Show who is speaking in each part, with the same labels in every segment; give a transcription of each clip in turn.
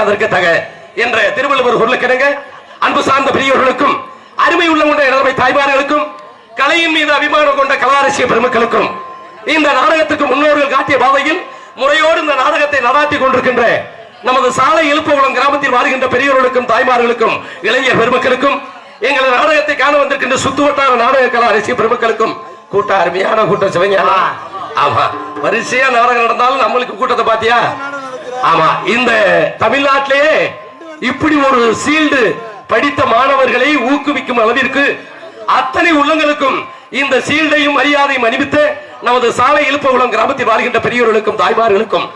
Speaker 1: அதற்கு அதற்கு தக என்ற திருவள்ளுவர் பொருளுக்கிணங்க அன்பு சார்ந்த பெரியவர்களுக்கும் அருமை உள்ள கொண்ட இளமை தாய்மார்களுக்கும் கலையின் மீது அபிமானம் கொண்ட கலாரசிய பெருமக்களுக்கும் இந்த நாடகத்துக்கு முன்னோர்கள் காட்டிய பாதையில் முறையோடு இந்த நாடகத்தை நடாத்தி கொண்டிருக்கின்ற நமது சாலை எழுப்பகுளம் கிராமத்தில் வாழ்கின்ற பெரியவர்களுக்கும் தாய்மார்களுக்கும் இளைஞர் பெருமக்களுக்கும் எங்கள் நாடகத்தை காண வந்திருக்கின்ற சுத்துவட்டார நாடக கலாரசிய பெருமக்களுக்கும் கூட்டம் அருமையான கூட்டம் சிவஞானா. ஆமா, வரிசையா நாடகம் நடந்தாலும் நம்மளுக்கு கூட்டத்தை பாத்தியா? ஆமா, இந்த தமிழ்நாட்டிலேயே இப்படி ஒரு சீல்டு படித்த மாணவர்களை ஊக்குவிக்கும் அளவிற்கு அத்தனை உள்ளங்களுக்கும் இந்த சீல்டையும் மரியாதையும் அணிவித்து நமது சாலை எழுப்பகுளம் கிராமத்தில் வாழ்கின்ற பெரியவர்களுக்கும் தாய்மார்களுக்கும்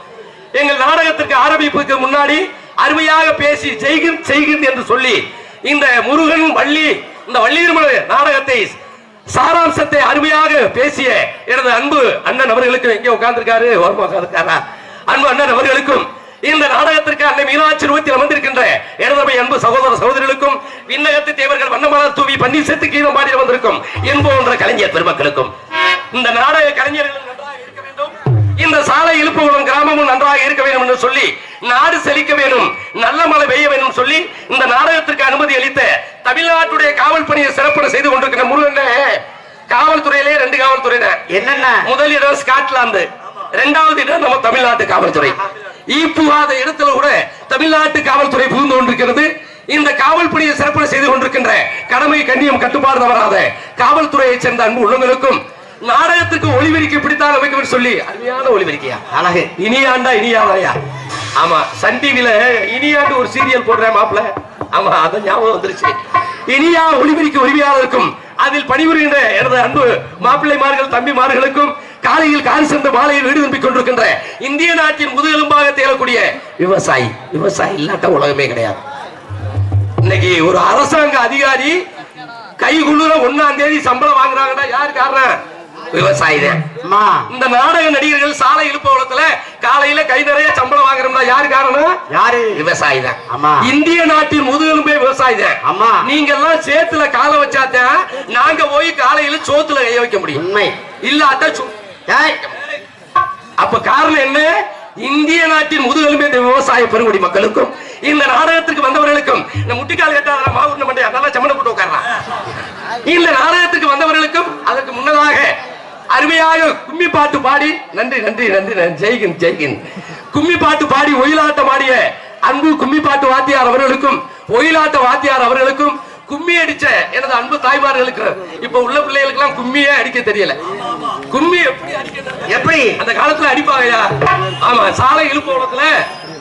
Speaker 1: எங்கள் நாடகத்திற்கு ஆரம்பிப்புக்கு முன்னாடி அருமையாக பேசி செய்கின் என்று சொல்லி இந்த முருகன் வள்ளி இந்த வள்ளி நாடகத்தை சாராம்சத்தை அருமையாக பேசிய எனது அன்பு அண்ணன் அவர்களுக்கும் எங்கே உட்கார்ந்திருக்காரு அன்பு அண்ணன் அவர்களுக்கும் இந்த நாடகத்திற்கு அன்னை மீனாட்சி ரூபத்தில் அமர்ந்திருக்கின்ற எனது அன்பு சகோதர சகோதரிகளுக்கும் விண்ணகத்து தேவர்கள் வண்ணமலர் தூவி பன்னீர் சேர்த்து கீதம் பாடி வந்திருக்கும் என்போன்ற கலைஞர் பெருமக்களுக்கும் இந்த நாடக கலைஞர்கள் நன்றாக இருக்க வேண்டும், இந்த சாலை எழுப்புகளும் கிராமமும் நன்றாக இருக்க வேண்டும் என்று சொல்லி நாடு செழிக்க வேண்டும், நல்ல மழை பெய்ய வேண்டும் சொல்லி இந்த நாடகத்திற்கு அனுமதி அளித்த தமிழ்நாட்டுடைய காவல் பணியை சிறப்பாக செய்து கொண்டிருக்கிற முருகன் காவல்துறையிலே 2 காவல்துறை என்னென்ன முதல் இடம் ஸ்காட்லாந்து, 2வது இடம் நம்ம தமிழ்நாட்டு காவல்துறை. ஈப்புவாத இடத்துல கூட தமிழ்நாட்டு காவல்துறை புகுந்து கொண்டிருக்கிறது. இந்த காவல் பணியை சிறப்பாக செய்து கொண்டிருக்கின்ற கடமை கண்ணியம் கட்டுப்பாடு தவறாத காவல்துறையை சேர்ந்த அன்பு உள்ளங்களுக்கும் நாடகத்துக்கு ஒளிபெருக்கி பிடித்தால் அமைக்க சொல்லி அருமையான ஒளிபெருக்கியா அழகு இனியாண்டா இனியாவையா. ஆமா, சன் டிவில இனியாண்டு ஒரு சீரியல் போடுறேன் மாப்பிள்ள. ஆமா, அத ஞாபகம் வந்துருச்சு. இனியா ஒளிபெருக்கி உரிமையாளருக்கும் அதில் பணிபுரிகின்ற எனது அன்பு மாப்பிள்ளைமார்கள் தம்பிமார்களுக்கும் காலையில் கால் சென்ற மாலையில் வீடு திரும்பிக் கொண்டிருக்கின்ற இந்திய நாட்டின் முதுகெலும்பாக தேடக்கூடிய விவசாயி இல்லாட்ட உலகமே கிடையாது. இன்னைக்கு ஒரு அரசாங்க அதிகாரி கைகுளுற 1ஆம் தேதி சம்பளம் வாங்குறாங்கன்னா யாரு காரணம்? விவசாயி தான். இந்த நாடக நடிகர்கள் சாலை எழுப்பகுளத்துல காலையில கை நிறைய சம்பளம் வாங்குறோம்னா யாரு காரணம்? யாரு? விவசாயி தான். இந்திய நாட்டின் முதுகெலும்பே விவசாயி தான். நீங்க எல்லாம் சேத்துல காலை வச்சாதான் நாங்க போய் காலையில சோத்துல கை வைக்க முடியும். உண்மை இல்லாட்ட அப்ப காரணம் என்ன? இந்திய நாட்டின் முதுகெலும்பே இந்த விவசாய பெருங்குடி மக்களுக்கும் இந்த நாடகத்திற்கு வந்தவர்களுக்கும் இந்த முட்டிக்கால் கேட்டாத மாவுண்ண மண்டை அதெல்லாம் சம்மணம் போட்டு உட்கார்றான். இந்த நாடகத்துக்கு வந்தவர்களுக்கும் அதற்கு முன்னதாக அருமையாக கும்மி பாட்டு பாடி நன்றி நன்றி நன்றி ஜெய்கின் ஜெய்கின் கும்மி பாட்டு பாடி ஒயிலாட்டம் ஆடிய அன்பு கும்மி பாட்டு வாத்தியார் அவர்களுக்கும் ஒயிலாட்ட வாத்தியார் அவர்களுக்கும் கும்மி அடிச்ச எனது அன்பு தாய்மார்களுக்கு இப்ப உள்ள பிள்ளைகளுக்கு எல்லாம் கும்மியே அடிக்க தெரியல. கும்மி எப்படி அந்த காலத்துல அடிப்பாங்க. ஆமா, சாலை எழுப்பகுளத்துல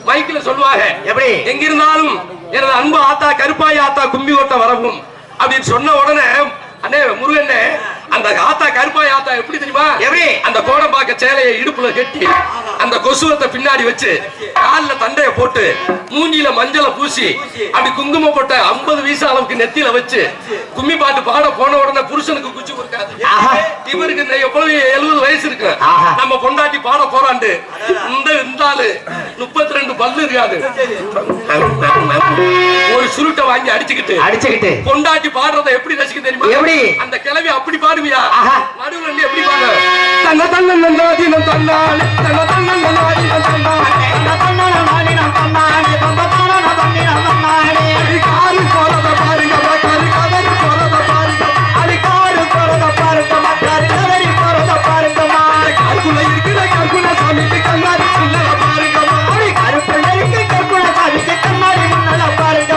Speaker 1: மைக்கில் சொல்லுவாங்க, எப்படி எங்க இருந்தாலும் எனது அன்பு ஆத்தா கருப்பாய் ஆத்தா கும்பி கொட்ட வரவும் அப்படின்னு சொன்ன உடனே அண்ணே முருகன் அந்த ஆத்தா கருப்பாய் ஆத்தா எப்படி தெரியுமா? எப்படி அந்த கோடம்பாக்க சேலையை இடுப்புல கட்டி அந்த கொசுவத்தை பின்னாடி வச்சு காலில் தண்டைய போட்டு மூஞ்சில மஞ்சளை பூசி அப்படி குங்குமம் போட்ட 50 வீசா அளவுக்கு நெத்தியில வச்சு கும்மி பாட்டு பாட போன உடனே புருஷனுக்கு குச்சி கொடுக்காது. இவருக்கு எவ்வளவு 70 வயசு இருக்கு, நம்ம பொண்டாட்டி பாட போறாண்டு இந்த ஆளு 32 பல்லு இருக்காது, ஒரு சுருட்டை வாங்கி அடிச்சுக்கிட்டு பொண்டாட்டி பாடுறத எப்படி ரசிக்க தெரியுமா? எப்படி அந்த கிளவி அப்படி பாடுவியா? நடுவுல எப்படி பாடு? தன்ன தன்ன நன்னாதினம் தன்னாலே தன்ன தன்ன நன்னாதினம் தன்னாலே தன்ன தன்ன நன்னாதினம் தன்னாலே தன்ன தன்ன நன்னாதினம் தன்னாலே அடிகாரு போறத பாருங்க மக்கள் கதறி போறத பாருங்க அடிகாரு போறத பாருங்க மக்கள் கதறி போறத பாருங்க கருக்குள்ள இருக்கிற கருக்குள்ள சாமிக்கு கண்ணாடி முன்னல பாருங்க அடி கருக்குள்ள இருக்கிற கருக்குள்ள சாமிக்கு கண்ணாடி முன்னல பாருங்க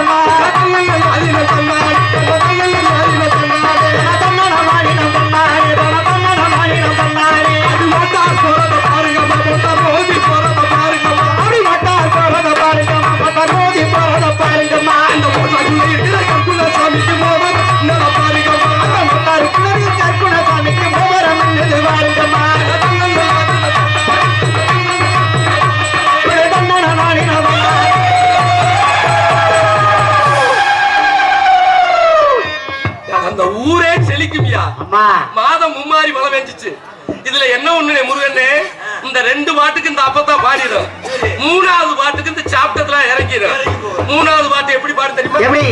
Speaker 1: தன்ன நன்னாதினம் தன்னாலே தன்ன தன்ன நன்னாதினம் தன்னாலே தன்ன நன்னாதினம் தன்னாலே தன்ன தன்ன நன்னாதினம் தன்னாலே அடி மாட்டார் போறத பாருங்க மாட்டா ரோதி போறத பாருங்க அடி மாட்டார் போறத பாருங்க மாட்டா ரோதி போறத பாருங்க அந்த போட்டாக்குள்ள இருக்கிற கருக்குள்ள சாமிக்கு மோவர் நல்ல பாருங்க அந்த மாட்டாருக்குள்ள இருக்கிற கருக்குள்ள சாமிக்கு மோவர் நல்ல பாருங்க அந்த ஊரே செழிக்குமியா. மாதம் மும்மாரி மழை பெஞ்சிச்சு. இதுல என்ன ஒண்ணு முருகனே, இந்த 2 பாட்டுக்கு இந்த அப்பதான் பாடிடும், 3வது பாட்டுக்கு இந்த சாப்டத்துல இறங்கிடும். 3வது பாட்டு எப்படி பாடு தெரியுமா? எப்படி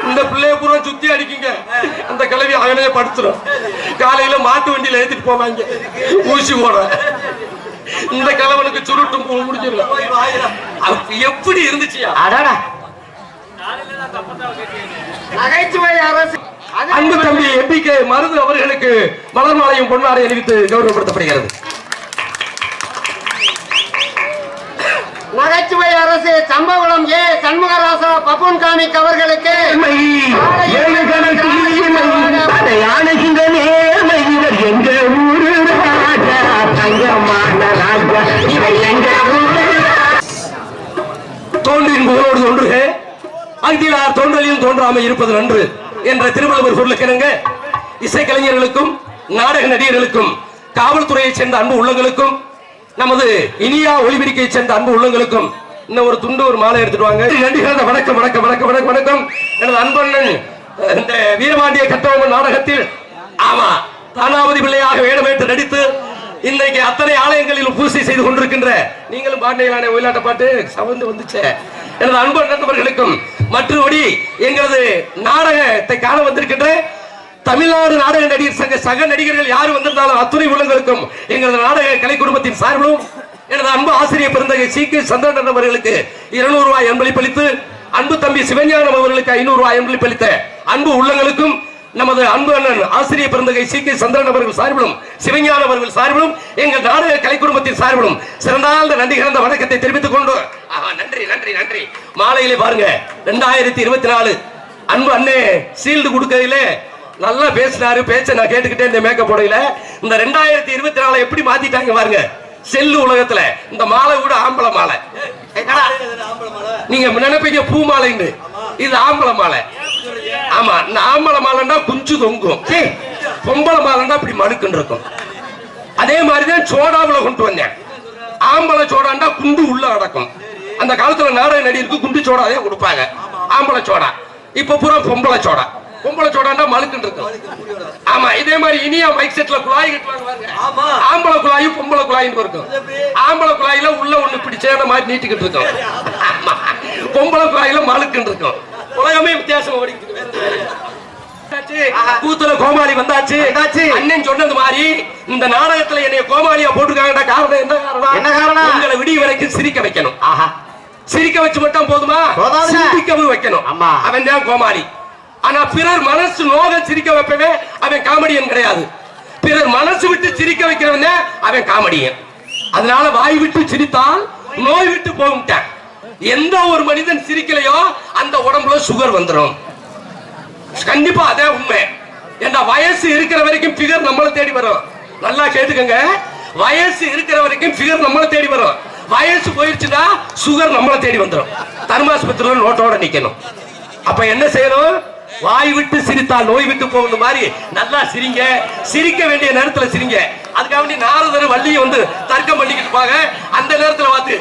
Speaker 1: இந்த பிள்ளைய பூரா சுத்தி அடிக்குங்க. அந்த கிழவி அவனே படுத்துரும். காலையில மாட்டு வண்டியில ஏத்திட்டு போவாங்க ஊசி போட. இந்த கிழவனுக்கு சுருட்டும் முடிஞ்சிடலாம். எப்படி இருந்துச்சியா?
Speaker 2: நகைச்சுவை அரசு
Speaker 1: அன்பு தம்பி எம்பிகே மருது அவர்களுக்கு மலர் மாலையும் பொன்னாடை அணிவித்து கௌரவப்படுத்தப்படுகிறது.
Speaker 2: நகைச்சுவை அரசு சம்பவம் ஏ சண்முகராசா பப்புன் காமிக் அவர்களுக்கு
Speaker 1: தோன்றின் புகழோடு தோன்றுக அகிலார் தோன்றலில் தோன்றாமை இருப்பது நன்று என்ற திருவள்ளுவர் பொருளுக்கிணங்க இசைக்கலைஞர்களுக்கும் நாடக நடிகர்களுக்கும் காவல்துறையைச் சேர்ந்த அன்பு உள்ளங்களுக்கும் நமது இனியா ஒளிபெருக்கையை சேர்ந்த அன்பு உள்ளங்களுக்கும் இன்னும் ஒரு துண்டு ஒரு மாலை எடுத்துட்டு வாங்க. வணக்கம் வணக்கம் வணக்கம் வணக்கம் வணக்கம். எனது அன்பண்ணன் இந்த வீரபாண்டிய கட்டபொம்மன் நாடகத்தில் ஆமா தானாவதி பிள்ளையாக வேடமேற்று நடித்து இன்றைக்கு அத்தனை ஆலயங்களில் பூசை செய்து கொண்டிருக்கின்ற நீங்களும் பாண்டியலான ஒயிலாட்ட பாட்டு சவந்து வந்துச்சு. எனது அன்பு நண்பர்களுக்கும் மற்றபடி எங்களது நாடகத்தை காண வந்திருக்கின்ற தமிழ்நாடு நாடக நடிகர் சங்க சக நடிகர்கள் யாரு வந்திருந்தாலும் அத்துணை உள்ளங்களுக்கும் எங்களது நாடக கலை குடும்பத்தின் சார்பிலும் எனது அன்பு ஆசிரியர் பெருந்தகை சி கே சந்திரன் அவர்களுக்கு 200 ரூபாய் அன்பளிப்பளித்து அன்பு தம்பி சிவஞானம் அவர்களுக்கு 500 ரூபாய் அன்பளிப்பளித்த அன்பு உள்ளங்களுக்கும் நமது அன்பு அண்ணன் ஆசிரியர் பெருந்தகை சி கே சந்திரன் அவர்கள் சார்பிலும் சிவஞானம் அவர்கள் சார்பிலும் எங்கள் நாடக கலை குடும்பத்தின் சார்பிலும் சிறந்தாழ்ந்த நன்றி கலந்த வணக்கத்தை தெரிவித்துக் கொண்டு நன்றி நன்றி நன்றி. மாலையிலே பாருங்க 2024 அன்பு அண்ணே சீல்டு கொடுக்கையிலே நல்லா பேசினாரு. பேச்ச நான் கேட்டுக்கிட்டே இந்த மேக்கப் போடையில இந்த 2024 எப்படி மாத்திட்டாங்க பாருங்க. செல்லு உலகத்துல இந்த மாலை கூட ஆம்பளை மாலை. நீங்க நினைப்பீங்க பூ மாலைன்னு, இது ஆம்பளை மாலை. ஆமா, இந்த ஆம்பளை மாலைன்னா குஞ்சு தொங்கும், பொம்பளை மாலைன்னா இப்படி மடுக்குன்னு இருக்கும். அதே மாதிரிதான் சோடாவுல கொண்டு வந்தேன். ஆம்பளை சோடாண்டா குண்டு உள்ள அடக்கும். அந்த காலத்துல நாடக நடிகருக்கு குண்டு சோடாவே கொடுப்பாங்க, ஆம்பளை சோடா. இப்ப பூரா பொம்பளை சோடா. பொம்பளை சோடாண்டா மழுக்குன்னு இருக்கும். ஆமா, இதே மாதிரி இனியா மைக் செட்ல குழாய் கட்டுவாங்க. ஆம்பளை குழாயும் பொம்பளை குழாயும் இருக்கும். ஆம்பளை குழாயில உள்ள ஒண்ணு இப்படி சேன மாதிரி நீட்டிக்கிட்டு இருக்கும். பொம்பளை குழாயில மழுக்குன்னு இருக்கும். உலகமே வித்தியாசம் ஓடிக்கிட்டு. கூத்துல கோமாளி வந்தாச்சு. அண்ணன் சொன்னது மாதிரி இந்த நாடகத்துல என்னைய கோமாளியா போட்டுருக்காங்க. காரணம் என்ன காரணம்? என்ன காரணம்? உங்களை விடிய வரைக்கும் சிரிக்க வைக்கணும். சிரிக்க வச்சு மட்டும் போதுமா? சிரிக்கவும் வைக்கணும். அவன் தான் கோமாளி. ஆனா பிறர் மனசு நோக சிரிக்க வைப்பவே அவன் காமெடியன் கிடையாது. பிறர் மனசு விட்டு சிரிக்க வைக்கிறவன் அவன் காமெடியன். அதனால வாய் விட்டு சிரித்தால் நோய் விட்டு போகிட்டான். எந்த ஒரு மனிதன் சிரிக்கலையோ அந்த உடம்புல சுகர் வந்துடும். கண்டிப்பா அதே உண்மை. ஏன்னா வயசு இருக்கிற வரைக்கும் பிகர் நம்மளை தேடி வரும். நல்லா கேட்டுக்கங்க, வயசு இருக்கிற வரைக்கும் பிகர் நம்மளை தேடி வரும். வயசு போயிடுச்சுன்னா சுகர் நம்மளை தேடி வந்துடும். தர்மாஸ்பத்திரியில நோட்டோட நிக்கணும். அப்ப என்ன செய்யணும்? வாய் விட்டு சிரித்தால் நோய் விட்டு போகணும் மாதிரி நல்லா சிரிங்க. சிரிக்க வேண்டிய நேரத்துல சிரிங்க. அதுக்காக வேண்டி நாரதர் வள்ளியை வந்து தர்க்கம் பண்ணிக்கிட்டு பாங்க. அந்த நேரத்துல பார்த்து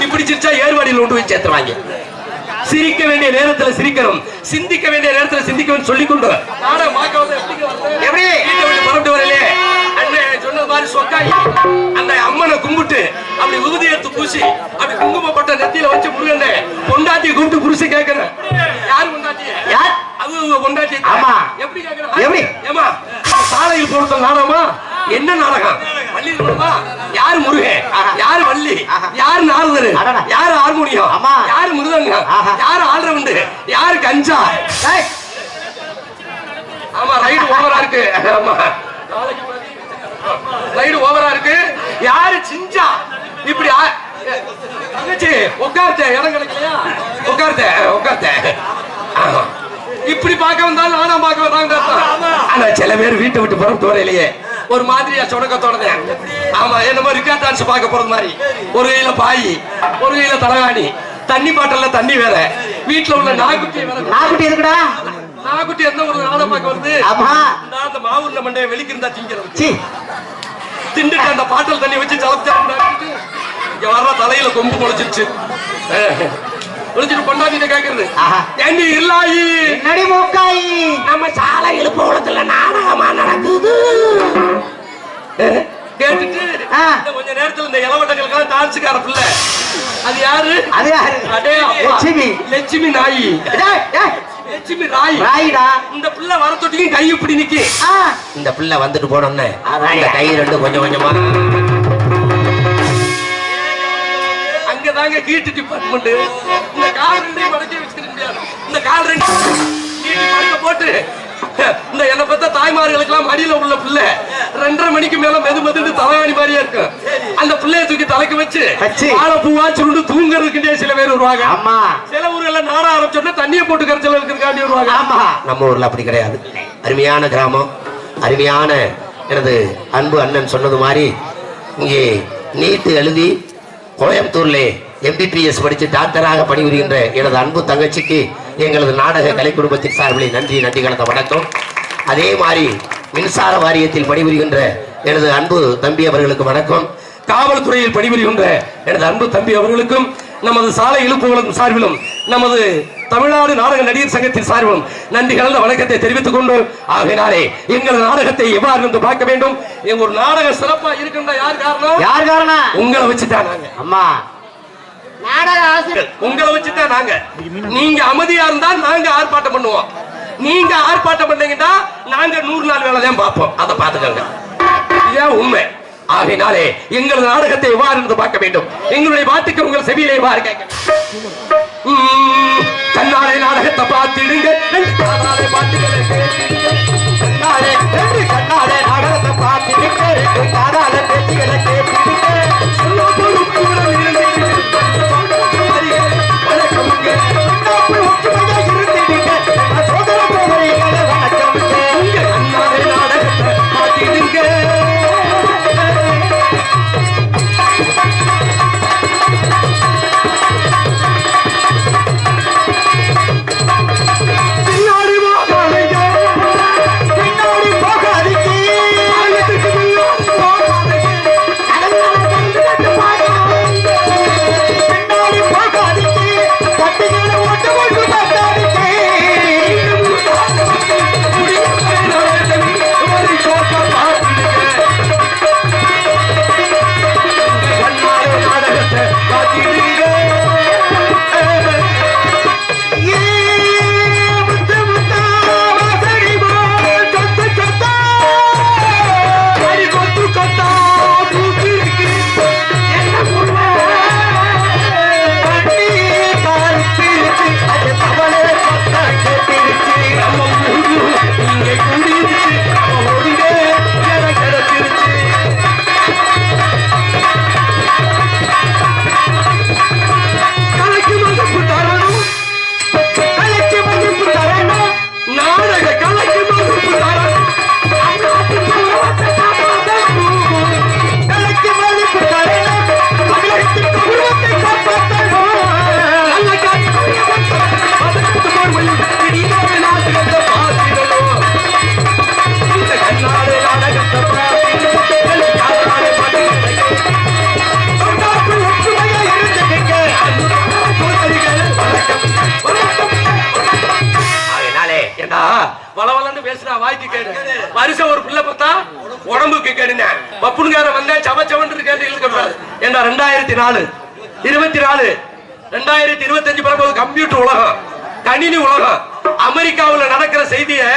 Speaker 1: இப்படி சிரிச்சா ஏர்வாடியில் கொண்டு போய் சேர்த்துவாங்க. சிரிக்க வேண்டிய நேரத்துல சிரிக்கணும், சிந்திக்க வேண்டிய நேரத்துல சிந்திக்கணும் சொல்லிக்கொண்டு புறப்பட்டு வரலே அண்ணன் சொன்ன மாதிரி சொக்காய் அந்த அம்மனை கும்பிட்டு அப்படி உறுதி எடுத்து பூசி அப்படி குங்குமப்பட்ட நெத்தியில வச்சு முருகன் பொண்டாட்டியை கூப்பிட்டு புருஷ கேட்கிறேன். யாரு பொண்டாட்டி? யார் அது? உங்க பொண்டாட்டி. ஆமா. எப்படி கேட்கிறேன்? எப்படி? ஏமா சாலையில் பொறுத்த நாடகமா? என்ன நாடகம்? வள்ளி இருக்குமா? யாரு முருகன்? யாரு வள்ளி? யாரு நாரதர்? யாரு ஹார்மோனியம்? யாரு மிருதங்க? யாரு ஆல்ரவுண்டு? யாரு கஞ்சா? ஆமா, ரைடு ஓவரா இருக்கு. ஆமா, ரைடு ஓவரா இருக்கு. யாரு சிஞ்சா? இப்படி தங்கச்சி உட்கார்த்த இடம் கிடைக்கலையா? உட்கார்த்த உட்கார்த்த இப்படி பார்க்க வந்தாலும் நானா பார்க்க வந்தாங்க. ஆனா சில பேர் வீட்டை விட்டு புறப்பட்டு வரையிலேயே ஒரு மாதிரியா சொடக்கத்தோட. ஆமா, என்னமோ ரிக்கா டான்ஸ் பார்க்க போறது மாதிரி. ஒரு கையில பாய், ஒரு கையில தலகாணி, தண்ணி பாட்டல்ல தண்ணி வேற, வீட்டுல உள்ள நாய்க்குட்டி நாய்க்குட்டி இருக்குடா. நாய்க்குட்டி எந்த ஒரு நாடகம் பார்க்க வருது. அந்த மாவுள்ள மண்டைய வெளிக்கு இருந்தா திங்கிறது. திண்டுட்டு அந்த பாட்டல் தண்ணி வச்சு சலப்தா இங்க வர்ற தலையில கொம்பு முளைச்சிருச்சு. பொண்டாட்டிட்ட கேக்குறது, ஏண்டி இல்லாயி நடி மூக்காயி நம்ம சாலை எழுப்ப உலகத்துல நாடகமா நடக்குது. கேட்டுட்டு கொஞ்ச நேரத்துல இந்த இளவட்டங்களுக்கெல்லாம் டான்ஸுக்கார பிள்ளை அது யாரு? அடே லட்சுமி நாயி, லட்சுமி ராய் ராயிடா. இந்த பிள்ளை வர தொட்டிக்கும் கை இப்படி நிக்கி. இந்த பிள்ளை வந்துட்டு போனோம்னு இந்த கை ரெண்டு கொஞ்சம் கொஞ்சமா அங்கதாங்க கீட்டு டிபார்ட்மெண்ட். இந்த கால் ரெண்டையும் மடக்கி வச்சுக்க முடியாது. இந்த கால் ரெண்டு கீட்டி மடக்க போட்டு இந்த என்ன பத்த தாய்மார்களுக்கெல்லாம் மடியில உள்ள பிள்ளை 2:30 மணிக்கு மேல மெது மெதுன்னு தலைவாணி மாதிரியே இருக்கும். அந்த பிள்ளைய தூக்கி தலைக்கு வச்சு ஆளை பூவா சுருண்டு தூங்குறதுக்குண்டே சில பேர் வருவாங்க. ஆமா, சில ஊர்ல நாட ஆரம்பிச்சோன்னா தண்ணியை போட்டு கரைச்சல் இருக்கிறதுக்காண்டி வருவாங்க. ஆமா, நம்ம ஊர்ல அப்படி கிடையாது. அருமையான கிராமம், அருமையான எனது அன்பு அண்ணன் சொன்னது மாதிரி இங்கே நீட் எழுதி கோயம்புத்தூர்ல MBBS படிச்சு டாக்டராக பணிபுரிகின்ற எனது அன்பு தங்கச்சிக்கு எங்களது நாடக கலை குடும்பத்தின் சார்பில் நன்றி கலந்த வணக்கம். அதே மாதிரி மின்சார வாரியத்தில் பணிபுரிகின்ற எனது அன்பு தம்பி அவர்களுக்கு வணக்கம். காவல்துறையில் பணிபுரிகின்ற எனது அன்பு தம்பி அவர்களுக்கும் நமது சாலை இழுப்புகளும் சார்பிலும் நமது தமிழ்நாடு நாடக நடிகர் சங்கத்தின் சார்பிலும் நன்றி கலந்த வணக்கத்தை தெரிவித்துக் கொண்டு, ஆகினாலே எங்கள் நாடகத்தை எவ்வாறு என்று பார்க்க வேண்டும். எங்க ஒரு நாடக சிறப்பா இருக்கின்ற யார் காரணம்? உங்களை வச்சுதான் நாங்க. அம்மா, நாடக ஆசிரியர் உங்களை வச்சுதான் நாங்க. நீங்க அமைதியா இருந்தா நாங்க ஆர்ப்பாட்டம் பண்ணுவோம். நீங்க ஆர்ப்பாட்டம் பண்ணீங்கன்னா நாங்க 100 நாள் வேலை தான் பார்ப்போம். அதை பார்த்துக்கோங்க, இதுதான் உண்மை. ஆகினாலே எங்கள் நாடகத்தை எவ்வாறு என்று பார்க்க வேண்டும். எங்களுடைய பாட்டுக்கு உங்கள் செவியிலே எவ்வாறு கேட்க கண்ணாலே நாடகத்தை பார்த்துடுங்க. கண்ணாலே பாட்டுகளை கண்ணாலே நாடகத்தை பார்த்துடுங்க. காதால பேச்சுகளை கேட்டுடுங்க. வருஷம் ஒரு பிள்ளை பார்த்தா உடம்புக்கு கேடுங்க. பப்புன்கார வந்தா சவச்சவன் கேட்டு இழுக்கக்கூடாது. ஏன்னா 2004 24 2025 பிறகு கம்ப்யூட்டர் உலகம், கணினி உலகம். அமெரிக்காவில் நடக்கிற செய்தியை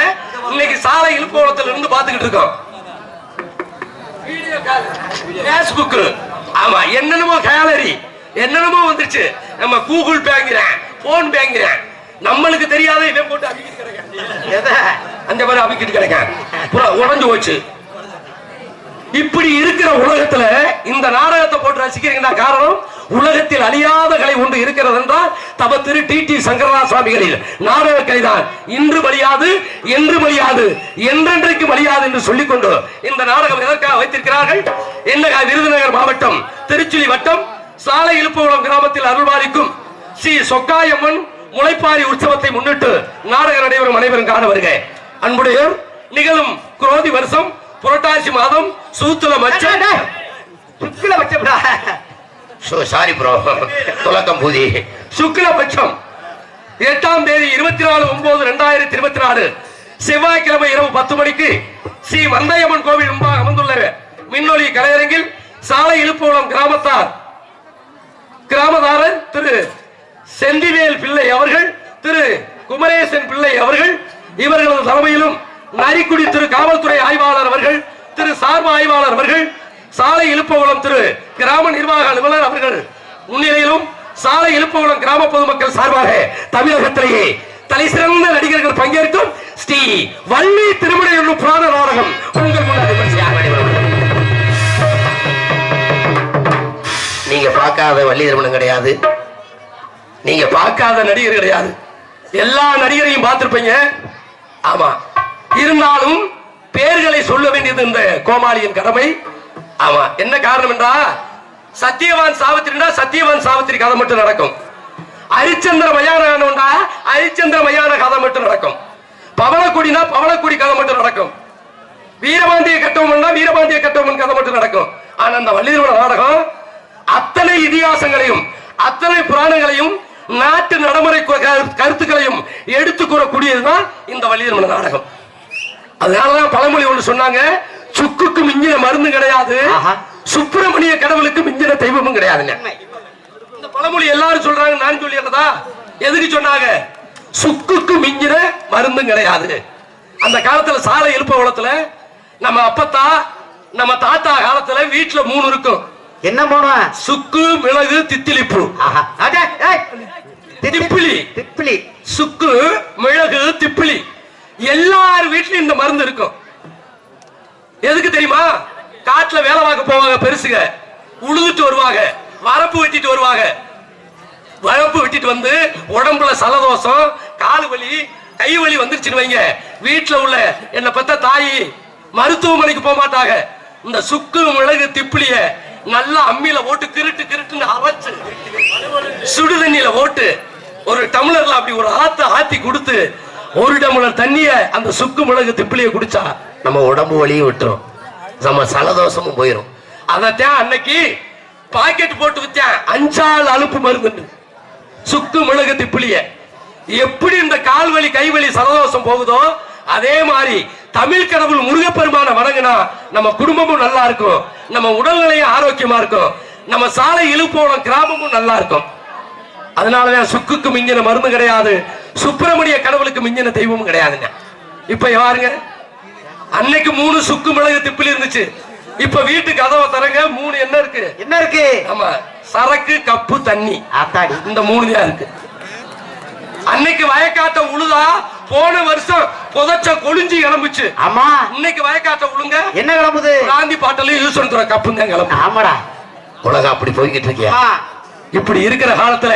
Speaker 1: இன்னைக்கு சாலை இழுப்போலத்தில் இருந்து பார்த்துக்கிட்டு இருக்கோம். பேஸ்புக், ஆமா, என்னென்னமோ கேலரி என்னென்னமோ வந்துருச்சு. நம்ம கூகுள் பேங்கிறேன், போன் பேங்கிறேன், நம்மளுக்கு தெரியாத இவன் போட்டு அமுக்கிட்டு கிடைக்க அந்த மாதிரி அமுக்கிட்டு கிடைக்க உடஞ்சு போச்சு. இப்படி இருக்கிற உலகத்துல இந்த நாடகத்தை போட்டு ரசிக்கிறீங்கன்னா காரணம், உலகத்தில் அழியாத கலை ஒன்று இருக்கிறது என்றால் தவ திரு டி சங்கரநாத சுவாமிகளில் நாடக கலைதான். இன்று மலியாது, என்று மலியாது, என்றென்றைக்கு மலியாது என்று சொல்லிக்கொண்டு இந்த நாடகம் எதற்காக வைத்திருக்கிறார்கள்? என்ன, விருதுநகர் மாவட்டம் திருச்சுழி வட்டம் சாலை இழுப்புகுளம் கிராமத்தில் அருள்பாலிக்கும் ஸ்ரீ சொக்காயம்மன் முளைப்பாரி உற்சவத்தை முன்னிட்டு நாடக நடைபெறும் அனைவரும் காண வருக. அன்புடைய நிகழும் குரோதி வருஷம் புரட்டாசி மாதம் சூத்துல மச்சம் சாரி ப்ரோ துலக்கம் பூதி சுக்லபட்சம் 8ஆம் தேதி 24/9/2024 செவ்வாய்க்கிழமை இரவு 10 மணிக்கு ஸ்ரீ வந்தையம்மன் கோவில் முன்பாக அமர்ந்துள்ள மின்னொலி கலையரங்கில் சாலை இழுப்போலம் கிராமதாரர் திரு செந்திவேல் பிள்ளை அவர்கள், திரு குமரேசன் பிள்ளை அவர்கள் இவர்களது தலைமையிலும் நரிக்குடி திரு காவல்துறை ஆய்வாளர் அவர்கள், திரு சார்பு ஆய்வாளர் அவர்கள், சாலை இழுப்போலம் திரு கிராம நிர்வாக அலுவலர் அவர்கள் முன்னிலையிலும் சாலை இழுப்போலம் கிராம பொதுமக்கள் சார்பாக தமிழகத்திலேயே தலை சிறந்த நடிகர்கள் பங்கேற்கும் ஸ்ரீ வள்ளி திருமண என்னும் புராண நாடகம் உங்கள் முன்னாடி நீங்க பார்க்காத வள்ளி திருமணம் கிடையாது, நீங்க பார்க்காத நடிகர் கிடையாது. எல்லா நடிகரையும் பார்த்திருப்பீங்க. ஆமா, இருந்தாலும் பேர்களை சொல்ல வேண்டியது இந்த கோமாளியின் கடமை. ஆமா, என்ன காரணம் என்றா சத்தியவான் சாவித்திரினா சத்தியவான் சாவித்திரி கதை மட்டும் நடக்கும். ஹரிச்சந்திர மயானம்னா ஹரிச்சந்திர மயான கதை மட்டும் நடக்கும். பவளக்குடினா பவளக்குடி கதை மட்டும் நடக்கும். வீரபாண்டிய கட்டவம்னா வீரபாண்டிய கட்டவன் கதை மட்டும் நடக்கும். ஆனா அந்த வள்ளி திருமண நாடகம் அத்தனை இதிகாசங்களையும் அத்தனை புராணங்களையும் நாட்டு நடைமுறை கருத்துக்களையும் எடுத்து கூறக்கூடியதுதான் இந்த வள்ளி திருமண நாடகம். அதனாலதான் பழமொழி ஒன்று சொன்னாங்க, சுக்குக்கு மிஞ்சின மருந்து கிடையாது, சுப்பிரமணிய கடவுளுக்கு மிஞ்சின தெய்வமும் கிடையாதுங்க. இந்த பழமொழி எல்லாரும் சொல்றாங்க, நான் சொல்லிடுறதா? எதுக்கு சொன்னாங்க? சுக்குக்கு மிஞ்சின மருந்தும் கிடையாது. அந்த காலத்துல சாலை எழுப்பவளத்துல நம்ம அப்பத்தா நம்ம தாத்தா காலத்துல வீட்டுல 3 இருக்கும்.
Speaker 2: என்ன போன?
Speaker 1: சுக்கு, மிளகு, தித்திலிப்பு. திப்பிலி, சுக்கு, மிளகு, திப்பிலி. எல்லார் வீட்லயும் இந்த மருந்து இருக்கும். எதுக்கு தெரியுமா? காட்டுல வேலை பார்க்க போவாங்க, பெருசுக உழுதுட்டு வருவாங்க, வரப்பு வெட்டிட்டு வருவாங்க. வரப்பு வெட்டிட்டு வந்து உடம்புல சலதோஷம், கால் வலி, கை வலி வந்துருச்சுன்னு வைங்க, வீட்டுல உள்ள என்ன பத்த தாயி மருத்துவமனைக்கு போக மாட்டாங்க. இந்த சுக்கு, மிளகு, திப்பிலிய நல்லா அம்மியில ஓட்டு கிருட்டுன்னு அரைச்சு சுடு தண்ணியில ஓட்டு ஒரு டம்ளர்ல அப்படி ஒரு ஆத்தி கொடுத்து ஒரு டம்ளர் தண்ணிய அந்த சுக்கு, மிளகு, திப்பிலிய குடிச்சா நம்ம உடம்பு வலியும் விட்டுரும், நம்ம சலதோஷமும் போயிரும். அதத்தான் அன்னைக்கு பாக்கெட் போட்டு வித்தேன் 5 ஆள் அலுப்பு மருந்து. சுக்கு, மிளகு, திப்பிலிய எப்படி இந்த கால்வலி, கைவலி, சலதோஷம் போகுதோ அதே மாதிரி தமிழ் கடவுள் முருகப்பெருமான வணங்கினா நம்ம குடும்பமும் நல்லா இருக்கும், நம்ம உடல்நிலையும் ஆரோக்கியமா இருக்கும், நம்ம சாலை இழுப்போன கிராமமும் நல்லா இருக்கும். அதனாலதான் சுக்குக்கு மிஞ்சின மருந்து கிடையாது, சுப்பிரமணிய கடவுளுக்கு மிஞ்சின தெய்வமும் கிடையாதுங்க. இப்ப யாருங்க? அன்னைக்கு 3 சுக்கு, மிளகு, திப்பிலி இருந்துச்சு. இப்ப வீட்டு கதவை தரங்க 3 என்ன இருக்கு?
Speaker 2: என்ன இருக்கு?
Speaker 1: ஆமா, சரக்கு, கப்பு, தண்ணி. இந்த 3 தான் இருக்கு. அன்னைக்கு வயக்காட்ட உழுதா போன வருஷம் புதைச்ச கொழிஞ்சி கிளம்புச்சு.
Speaker 2: ஆமா,
Speaker 1: இன்னைக்கு வயக்காட்ட உழுங்க என்ன
Speaker 2: கிளம்புது?
Speaker 1: காந்தி பாட்டிலையும் யூஸ் பண்ற கப்பு தான் கிளம்பு.
Speaker 2: ஆமாடா,
Speaker 1: உலகம் அப்படி போய்கிட்டு இருக்கியா? இப்படி இருக்கிற காலத்துல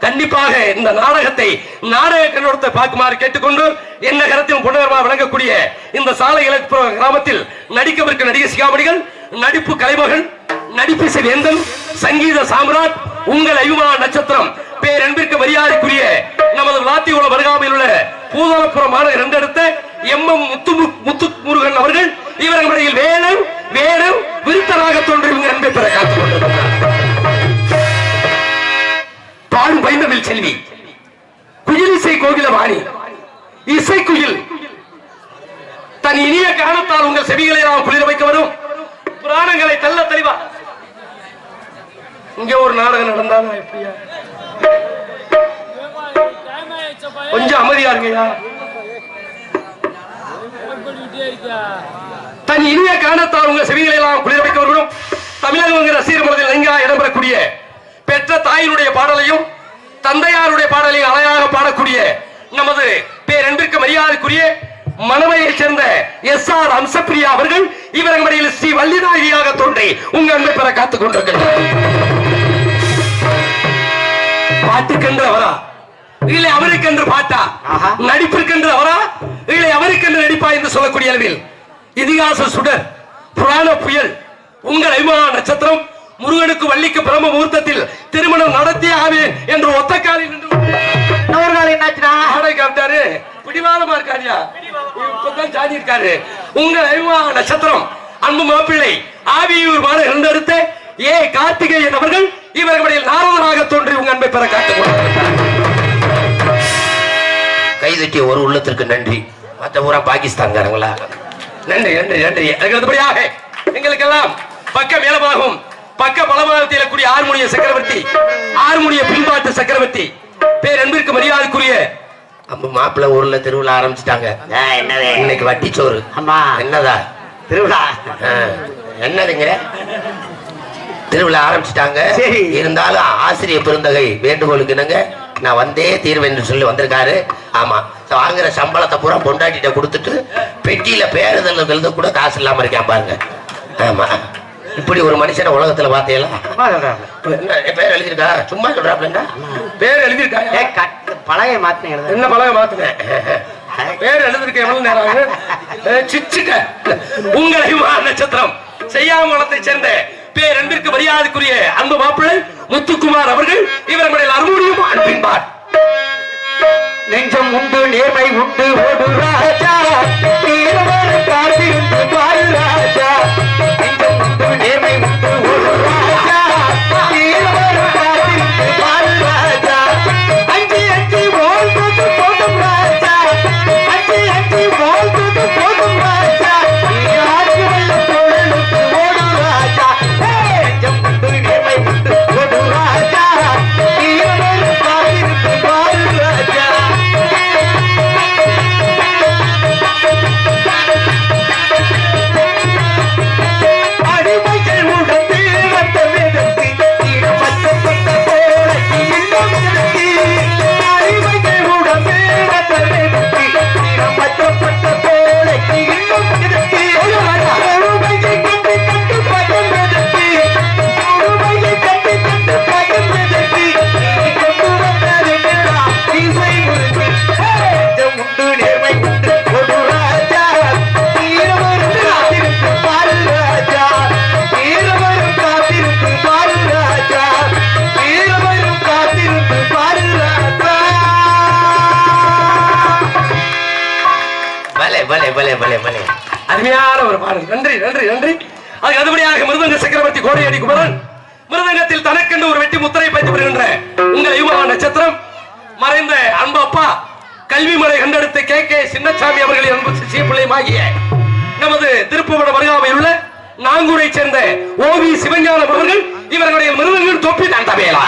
Speaker 1: கண்டிப்பாக இந்த நாடகத்தை நாடக கண்ணோட்டத்தை பார்க்குமாறு கேட்டுக்கொண்டு என்ன கருத்தையும் புனர்மா வழங்கக்கூடிய இந்த சாலை இலக்கு கிராமத்தில் நடிக்கவிருக்க நடிகை சிகாமணிகள், நடிப்பு கலைமகள், நடிப்பிசை வேந்தன், சங்கீத சாம்ராட், உங்கள் அபிமான நட்சத்திரம், பேரன்பிற்கு மரியாதைக்குரிய நமது விளாத்தியோல வருகாமையில் உள்ள பூதலப்புறம் மாநகர் ரெண்டெடுத்த எம்.எம். முத்து முருகன் அவர்கள் இவர்கள் இடையில் வேணும் விருத்தராக தோன்றி இவங்க அன்பை பெற காத்துக் கொண்டிருக்கிறார். பாடும் பைந்தமிழ் செல்வி, குயிலிசை கோகிலவாணி, இசைக்குயில், தன் இனிய காரணத்தால் உங்கள் செவிகளை நாம் குளிர வைக்க வரும் புராணங்களை தள்ள தெளிவா. இங்க ஒரு நாடகம் நடந்தாலும் எப்படியா? கொஞ்சம் அமைதியா இருங்கயா. தன் இனிய காரணத்தால் உங்கள் செவிகளை எல்லாம் குளிர வைக்க வரும் தமிழக ரசிகர் மனதில் எங்கா இடம்பெறக்கூடிய பெற்ற தாயினுடைய பாடலையும் தந்தையாருடைய பாடலையும் அழகாக பாடக்கூடிய நமது பேரன்பிற்கு மரியாதைக்குரிய மணமையைச் சேர்ந்த எஸ்.ஆர். அம்சப்பிரியா அவர்கள் இவர்கள் மடியில் ஸ்ரீ வள்ளிநாயகியாக தோன்றி உங்க அன்பை பெற காத்துக் கொண்டிருக்கிறார். பாட்டுக்கென்று அவரா இல்லை அவருக்கென்று பாட்டா, நடிப்பிற்கென்று அவரா இல்லை அவருக்கென்று நடிப்பா என்று சொல்லக்கூடிய அளவில் இதிகாச சுடர், புராண புயல், உங்கள் அபிமான நட்சத்திரம், முருகனுக்கு வள்ளிக்கு பிரம்ம முகூர்த்தத்தில் திருமணம் நடத்திய ஆவேன் என்று ஒத்த காலில் நின்று காப்பிட்டாரு. பிடிவாதமா இருக்காரியா? இப்பதான் ஜாதி இருக்காரு. உங்கள் அபிமான நட்சத்திரம் அன்பு மாப்பிள்ளை ஆவியூர் மான இரண்டெடுத்த ஏ கார்த்திகேயன் அவர்கள் இவர்களுடைய நாரதராக தோன்றி உங்க அன்பை பெற காத்துக் கொண்டிருக்கிறார். கைதட்டிய ஒரு உள்ளத்திற்கு நன்றி. மற்ற ஊரா பாகிஸ்தான்காரங்களா? நன்றி நன்றி நன்றி. அதுக்கு அடுத்தபடியாக எங்களுக்கெல்லாம் பக்க மேலமாகும் பக்க பலமாகத்தில் கூடிய ஆறுமுடிய சக்கரவர்த்தி, ஆறுமுடிய பின்பாட்டு சக்கரவர்த்தி, பேரன்பிற்கு மரியாதைக்குரிய மாப்பிள்ள ஊர்ல திருவிழா ஆரம்பிச்சுட்டாங்க.
Speaker 2: என்னது
Speaker 1: இன்னைக்கு வட்டி சோறு?
Speaker 2: அம்மா
Speaker 1: என்னதா
Speaker 2: திருவிழா?
Speaker 1: என்னதுங்கிற திருவிழா ஆரம்பிச்சுட்டாங்க.
Speaker 2: சரி.
Speaker 1: இருந்தாலும் ஆசிரியர் பெருந்தகை வேண்டுகோளுக்கு என்னங்க நான் வந்தே தீர்வேன் என்று சொல்லி வந்திருக்காரு. ஆமா, வாங்குற சம்பளத்தை பூரா பொண்டாட்டிட்ட கொடுத்துட்டு பெட்டியில பேருதல் எழுத கூட காசு இல்லாம இருக்கேன் பாருங்க. ஆமா, இப்படி ஒரு மனுஷனை உலகத்துல பார்த்தீங்களா? பேர் எழுதிருக்கா? சும்மா சொல்றாப்ல. பேர் எழுதிருக்கா?
Speaker 2: பழைய மாத்தினேன்.
Speaker 1: என்ன பழக மாத்தினேன்? பேர் எழுதிருக்க எவ்வளவு நேரம் ஆகும்? சிச்சுக்க உங்களையும் நட்சத்திரம் செய்யாமலத்தை சேர்ந்த பேரன்பிற்கு மரியாதைக்குரிய அன்பு மாப்பிள்ளை முத்துக்குமார் அவர்கள் இவர்களுடைய அருமுடியும் அன்பின்பார்.
Speaker 2: நெஞ்சம் உண்டு நேர்மை உண்டு ஓடு ராஜா, காத்திருந்து பாரு ராஜா. நெஞ்சம் உண்டு நேர்மை உண்டு ஓடு ராஜா, காத்திருந்து பாரு ராஜா. அஞ்சு அஞ்சு வாழ்ந்தது போதும் ராஜா, அஞ்சு அஞ்சு வாழ்ந்தது போதும் ராஜா. யாருக்கு வல்ல தோழனுக்கு ஓடு ராஜா. நெஞ்சம் உண்டு நேர்மை உண்டு ஓடு ராஜா, காத்திருந்து பாரு ராஜா. அடிமைகள் உடம்பு வந்த வேதத்து ஈரப்பட்ட போல இன்னும் கிடக்கு. அடிமைகள் உடம்பு வந்த வேதத்து ஈரப்பட்ட போல இன்னும் கிடக்கு. ஒருமையை கண்டு கண்டு பயம் எதற்கு? ஒருமையை கண்டு கண்டு பயம் எதற்கு? நீ கொண்டு வந்தது எல்லாம் இசை முழுக்கு. உண்டு நேர்மை உண்டு ஒரு ராஜா, ஈரவரும் காத்திருந்து பாரு ராஜா. ஈரவரும் காத்திருந்து பாரு ராஜா, ஈரவரும் காத்திருந்து பாரு ராஜா.
Speaker 1: பலே பலே பலே பலே பலே, அருமையான ஒரு பாடல். நன்றி நன்றி நன்றி. அதுக்கு அதுபடியாக மிருதங்க சக்கரவர்த்தி கோடையடி குமரன் மிருதங்கத்தில் தனக்கென்று ஒரு வெட்டி முத்திரை பதித்து வருகின்ற உங்கள் யுவ நட்சத்திரம் மறைந்த அன்பு அப்பா கல்விமலை கண்டெடுத்த கே சின்னசாமி அவர்களின் அன்பு சிறிய பிள்ளையுமாகிய நமது திருப்புவனம் அருகாமையில் உள்ள நாங்கூரை சேர்ந்த ஓவி சிவஞானம் அவர்கள் இவர்களுடைய மிருதங்கள் தொப்பி தான் தவையலா.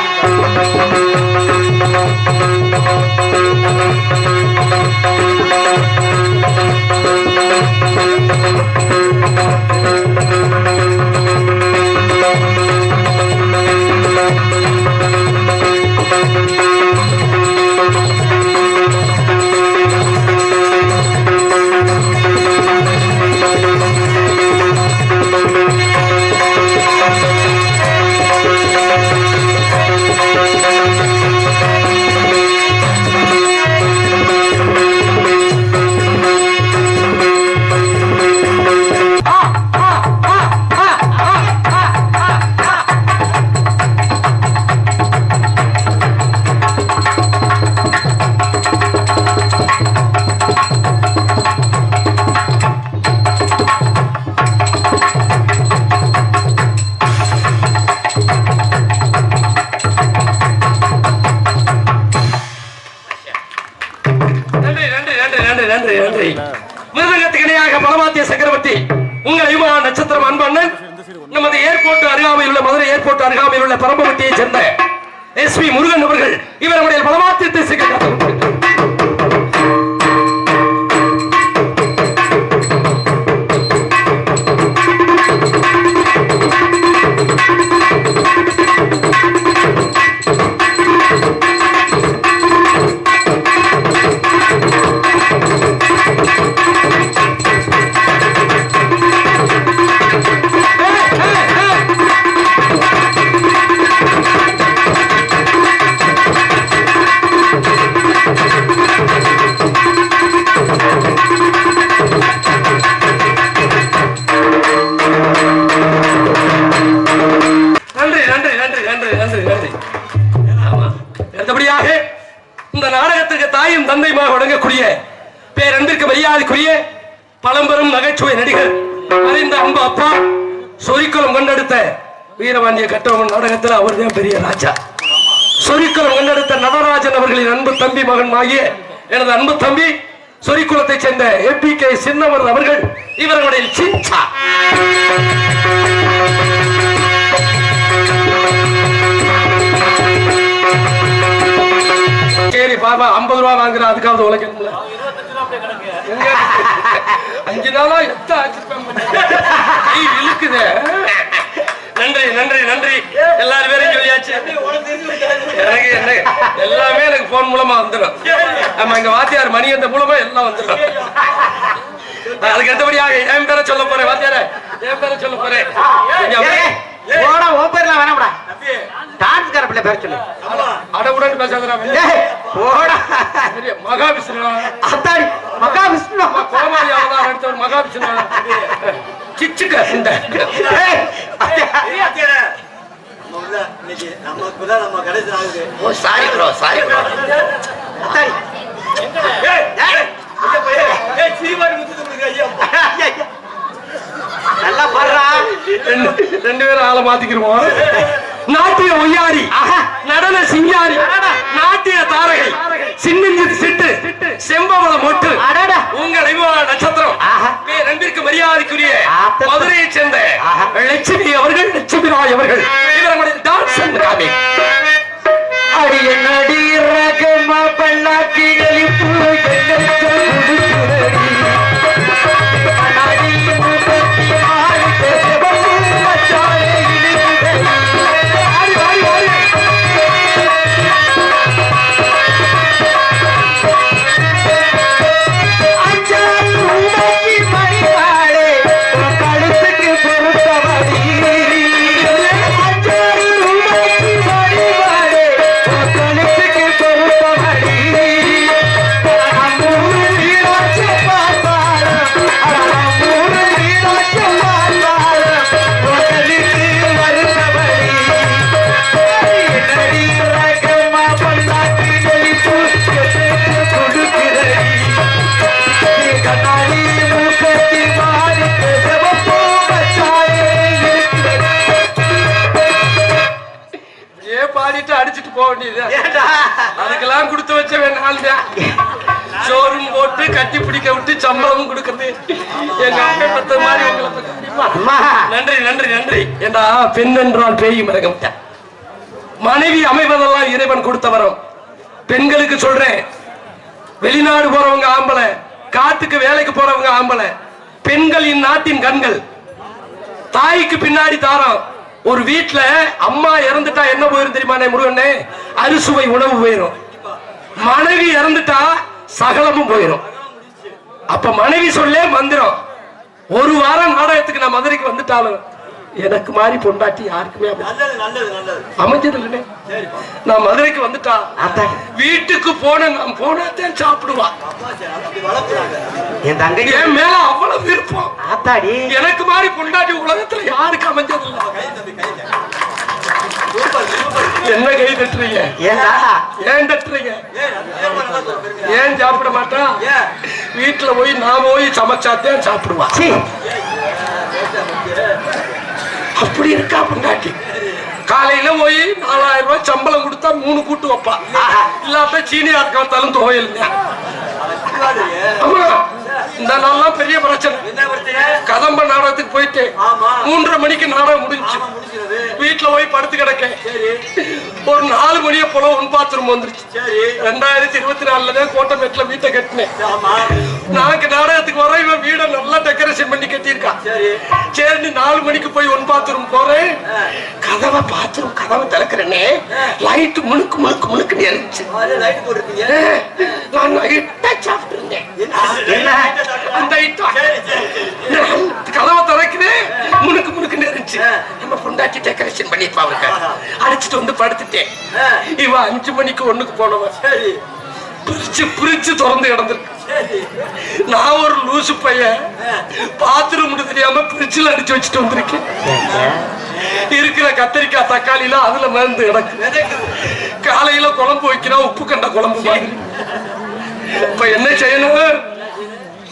Speaker 1: மிருதங்கத்துக்கு இணையாக பலமாத்திய சக்கரவர்த்தி உங்கள் யுவ நட்சத்திரம் அன்பண்ணன் நமது ஏர்போர்ட் அருகாமையில் உள்ள மதுரை ஏர்போர்ட் அருகாமையில் உள்ள பரம்பவட்டியை சேர்ந்த SP முருகன் அவர்கள் இவருடைய பலமாத்தியத்தை சிக்க இந்த நாடகத்துக்கு தாயும் தந்தையுமாக வழங்கக்கூடிய பேரன்பிற்கு மரியாதைக்குரிய பழம்பெரும் நகைச்சுவை நடிகர் அறிந்த அன்பு அப்பா சொரிக்குளம் கொண்டெடுத்த வீரபாண்டிய கட்டபொம்மன் நாடகத்தில் அவர்தான் பெரிய ராஜா. சொரிக்குளம் கொண்டெடுத்த நடராஜன் அவர்களின் அன்பு தம்பி மகன் ஆகிய எனது அன்பு தம்பி சொரிக்குளத்தை சேர்ந்த APK சின்னவர் அவர்கள் இவர்களுடைய சிச்சா. சரி பாபா 50 ரூபா வாங்குற அதுக்காவது உழைக்கணும்ல. 5 நாளா எத்த இழுக்குதே. நன்றி நன்றி நன்றி எல்லாரும் பேரையும் சொல்லியாச்சு. எனக்கு என்ன எல்லாமே எனக்கு போன் மூலமா வந்துடும். ஆமா எங்க வாத்தியார் மணி அந்த மூலமா எல்லாம் வந்துடும். அதுக்கு எந்தபடியாக என் பேரை சொல்ல போறேன். வாத்தியார என் பேரை சொல்ல போறேன். அடவுடன் பேசாதடா. மகாவிஷ்ணு மகாவிஷ்ணு கோமாளி அவதாரம் எடுத்தவர் மகாவிஷ்ணு. சிச்சுக்க
Speaker 2: நல்லா பாடுறா.
Speaker 1: 2 பேரும் ஆளை மாத்திக்கிருவோம். நாட்டிய ஒய்யாரி, நடன சிங்காரி, நாட்டிய தாரகை, சின்னஞ்சி சிட்டு, செம்பவள மொட்டு, உங்கள் நட்சத்திரம், ரெண்டிற்கு மரியாதைக்குரிய மதுரையை சேர்ந்த லட்சுமி அவர்கள், லட்சுமி ராய் அவர்கள் இவர்களுடைய டான்ஸ் காமி.
Speaker 2: அடிய நடி ரகமா பல்லாக்கிகளில்
Speaker 1: அடிச்சுட்டு போக வேண்டியது. அதுக்கெல்லாம் கொடுத்து வச்ச வேண்டாம். சோறும் போட்டு கட்டி பிடிக்க விட்டு சம்பளமும் கொடுக்கறது எங்க அப்பா பத்த மாதிரி உங்களை. நன்றி நன்றி நன்றி. ஏண்டா பெண் என்றால் பேய் மிருகம். மனைவி அமைவதெல்லாம் இறைவன் கொடுத்த வரம். பெண்களுக்கு சொல்றேன், வெளிநாடு போறவங்க ஆம்பளை, காட்டுக்கு வேலைக்கு போறவங்க ஆம்பளை, பெண்கள் இந்நாட்டின் கண்கள். தாய்க்கு பின்னாடி தாரம். ஒரு வீட்டுல அம்மா இறந்துட்டா என்ன போயிரும் தெரியுமா முருகனே? அறுசுவை உணவு போயிரும். மனைவி இறந்துட்டா சகலமும் போயிரும். அப்ப மனைவி சொல்லே மந்திரம். ஒரு வாரம் நாடகத்துக்கு நான் மதுரைக்கு வந்துட்டாலும் எனக்கு மாதிரி பொண்டாட்டி யாருக்குமே அமைஞ்சது இல்லையே. நான் மதுரைக்கு வந்துட்டா வீட்டுக்கு போன நான் போனாத்தான் சாப்பிடுவா.
Speaker 2: என் தங்கை
Speaker 1: என் மேல அவ்வளவு விருப்பம். எனக்கு மாதிரி பொண்டாட்டி உலகத்துல யாருக்கு அமைஞ்சது இல்லை. என்ன கை தட்டுறீங்க? ஏன் தட்டுறீங்க? ஏன் சாப்பிட மாட்டா? வீட்டுல போய் நான் போய் சமைச்சாத்தான் சாப்பிடுவா. அப்படி இருக்கா பொண்டாட்டி. காலையில போய் 4000 ரூபாய் சம்பளம் கொடுத்தா 3 கூட்டு வைப்பா. இல்லாத சீனி ஆட்க வந்தாலும் துவையல். இந்த நாள்லாம் பெரிய பிரச்சனை. கதம்ப நாடகத்துக்கு போயிட்டு 3:30 மணிக்கு நாடகம் முடிஞ்சு வீட்டுல போய் படுத்து கிடக்க. ஒரு 4 மணியை போல ஒன் பாத்ரூம் வந்துருச்சு. 2024 கோட்டமேட்ல வீட்டை கட்டினேன். நாளைக்கு நாடகத்துக்கு வர இவன் வீட நல்லா டெக்கரேஷன் பண்ணி கட்டியிருக்கான். சரி 4 மணிக்கு போய் ஒன் பாத்ரூம் போறேன். கதவை பாத்ரூம் கதவை திறக்கிறேனே, லைட் முழுக்கு முழுக்கு முழுக்கு இருந்துச்சு. நான் சாப்பிட்டு இருந்தேன். அந்த கதவை திறக்கிறேன், முழுக்கு முழுக்கு இருந்துச்சு. நம்ம பொண்டாட்டி டெக்கரேஷன் பண்ணிருப்பாங்க. அடிச்சுட்டு வந்து படுத்துட்டேன். இவன் 5 மணிக்கு 1க்கு போனவன். பிரிச்சு பிரிச்சு திறந்து கிடந்திருக்கு. நான் ஒரு லூசு பையன் பாத்ரூம் தெரியாம பிரிட்ஜில் அடிச்சு வச்சுட்டு வந்திருக்கேன். இருக்கிற கத்திரிக்காய் தக்காளியில அதுல மருந்து கிடக்கு. காலையில குழம்பு வைக்கிறோம், உப்பு கண்ட குழம்பு மாதிரி. இப்ப என்ன செய்யணும்?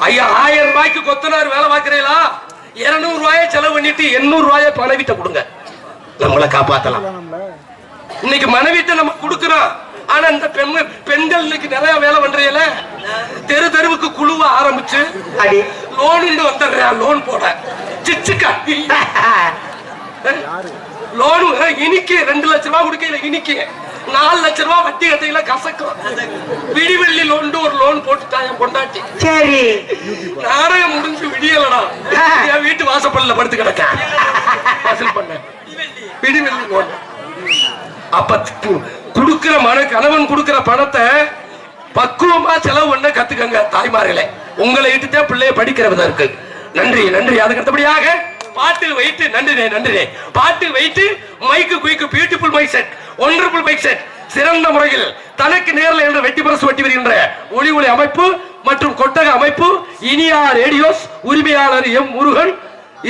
Speaker 1: ஐயா 1000 ரூபாய்க்கு கொத்தனார் வேலை பார்க்கிறீங்களா? 200 ரூபாயை செலவு பண்ணிட்டு 800 ரூபாயை மனைவிட்ட கொடுங்க, நம்மளை காப்பாத்தலாம். இன்னைக்கு மனைவிட்ட நம்ம கொடுக்கிறோம், ஆனா இந்த பெண்கள் இன்னைக்கு நிறைய வேலை பண்றீங்கள, தெரு தெருவுக்கு குழுவ ஆரம்பிச்சு லோன் வந்துடுறேன், லோன் போட சிச்சுக்கா லோன் இனிக்கு 2 லட்சம் ரூபாய் கொடுக்கல, இனிக்கு 4 லட்சம் ரூபாய் வட்டி கட்டையில கசக்கும். விடிவெள்ளி லோன் ஒரு லோன் போட்டுட்டா என் பொண்டாட்டி.
Speaker 2: சரி,
Speaker 1: நாடகம் முடிஞ்சு விடியலடா, என் வீட்டு வாசப்பல்ல படுத்து கிடக்க வசூல் பண்ண விடிவெள்ளி லோன். அப்ப குடுக்கிற கணவன் கொடுக்கிற பணத்தை பக்குவமா செலவு பண்ண கத்துக்கங்க தாய்மார்களே. உங்களை இட்டுதான் பிள்ளைய படிக்கிறதா இருக்கு. நன்றி நன்றி. அதுக்கு அடுத்தபடியாக பாட்டு வைத்து நன்றி பாட்டு வைத்து mic quick beautiful mic set, wonderful mic set, சிறந்த முறையில் தனக்கு நேரில் என்ற வெட்டி பரசு வெட்டி வருகின்ற ஒளி ஒளி அமைப்பு மற்றும் கொட்டக அமைப்பு இனியா ரேடியோஸ் உரிமையாளர் எம் முருகன்